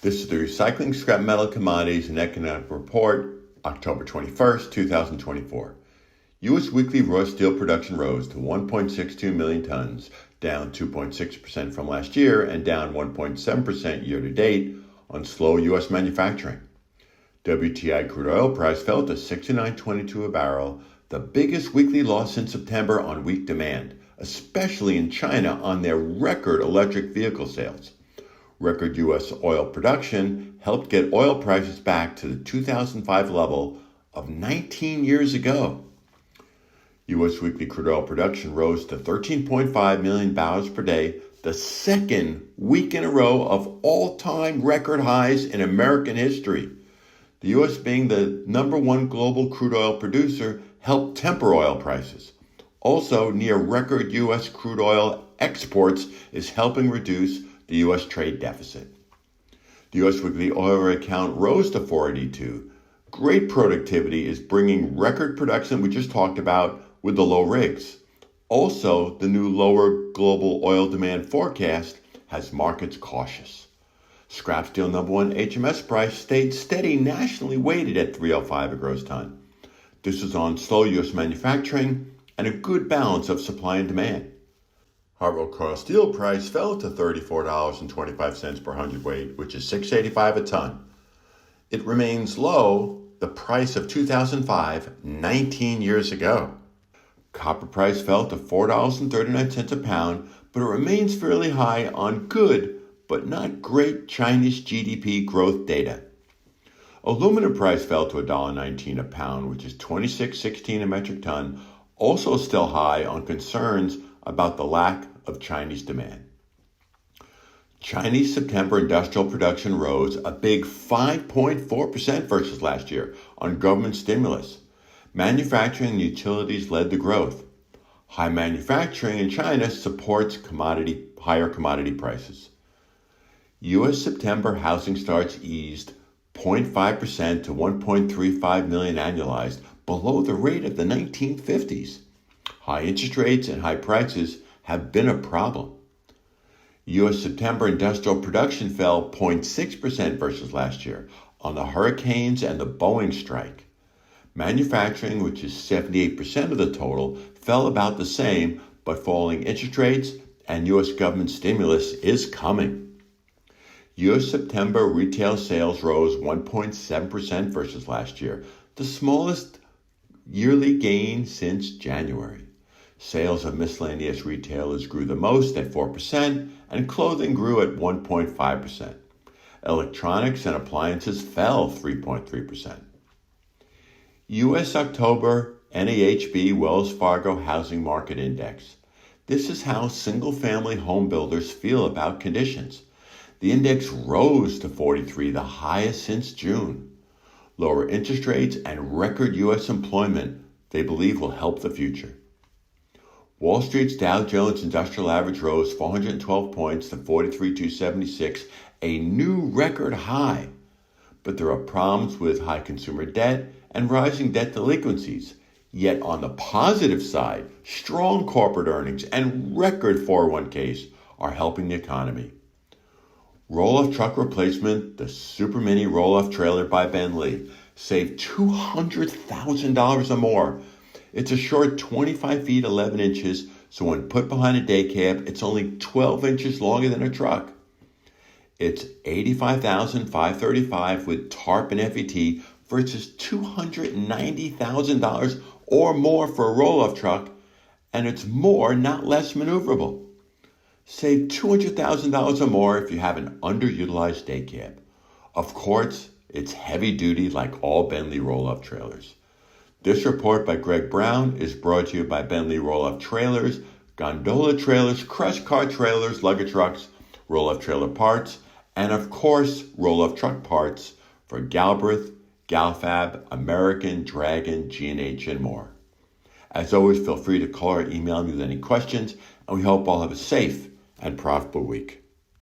This is the Recycling Scrap Metal Commodities and Economic Report, October 21st, 2024. U.S. weekly raw steel production rose to 1.62 million tons, down 2.6% from last year and down 1.7% year-to-date on slow U.S. manufacturing. WTI crude oil price fell to $69.22 a barrel, the biggest weekly loss in September on weak demand, especially in China on their record electric vehicle sales. Record U.S. oil production helped get oil prices back to the 2005 level of 19 years ago. U.S. weekly crude oil production rose to 13.5 million barrels per day, the second week in a row of all-time record highs in American history. The U.S. being the number one global crude oil producer helped temper oil prices. Also, near record U.S. crude oil exports is helping reduce the U.S. trade deficit. The U.S. weekly oil rig count rose to 482. Great productivity is bringing record production we just talked about with the low rigs. Also, the new lower global oil demand forecast has markets cautious. Scrap steel number one HMS price stayed steady nationally weighted at $305 a gross ton. This is on slow U.S. manufacturing and a good balance of supply and demand. Hot rolled coil steel price fell to $34.25 per hundredweight, which is $685 a ton. It remains low, the price of 2005, 19 years ago. Copper price fell to $4.39 a pound, but it remains fairly high on good but not great Chinese GDP growth data. Aluminum price fell to $1.19 a pound, which is $26.16 a metric ton, also still high on concerns about the lack of Chinese demand. Chinese September industrial production rose a big 5.4% versus last year on government stimulus. Manufacturing and utilities led the growth. High manufacturing in China supports higher commodity prices. U.S. September housing starts eased 0.5% to 1.35 million annualized, below the rate of the 1950s. High interest rates and high prices have been a problem. U.S. September industrial production fell 0.6% versus last year on the hurricanes and the Boeing strike. Manufacturing, which is 78% of the total, fell about the same, but falling interest rates and U.S. government stimulus is coming. U.S. September retail sales rose 1.7% versus last year, the smallest yearly gain since January. Sales of miscellaneous retailers grew the most at 4%, and clothing grew at 1.5%. Electronics and appliances fell 3.3%. U.S. October NAHB Wells Fargo Housing Market Index. This is how single-family home builders feel about conditions. The index rose to 43, the highest since June. Lower interest rates and record U.S. employment, they believe, will help the future. Wall Street's Dow Jones Industrial Average rose 412 points to 43,276, a new record high. But there are problems with high consumer debt and rising debt delinquencies. Yet on the positive side, strong corporate earnings and record 401ks are helping the economy. Roll-off truck replacement, the Super Mini roll-off trailer by Ben Lee, saved $200,000 or more. It's a short 25 feet 11 inches, so when put behind a day cab, it's only 12 inches longer than a truck. It's $85,535 with tarp and FET versus $290,000 or more for a roll-off truck, and it's more, not less maneuverable. Save $200,000 or more if you have an underutilized day cab. Of course, it's heavy duty like all Bentley roll-off trailers. This report by Greg Brown is brought to you by Bentley roll-off trailers, gondola trailers, crush car trailers, luggage trucks, roll-off trailer parts, and of course, roll-off truck parts for Galbraith, Galfab, American, Dragon, G&H, and more. As always, feel free to call or email me with any questions, and we hope all have a safe and profitable week.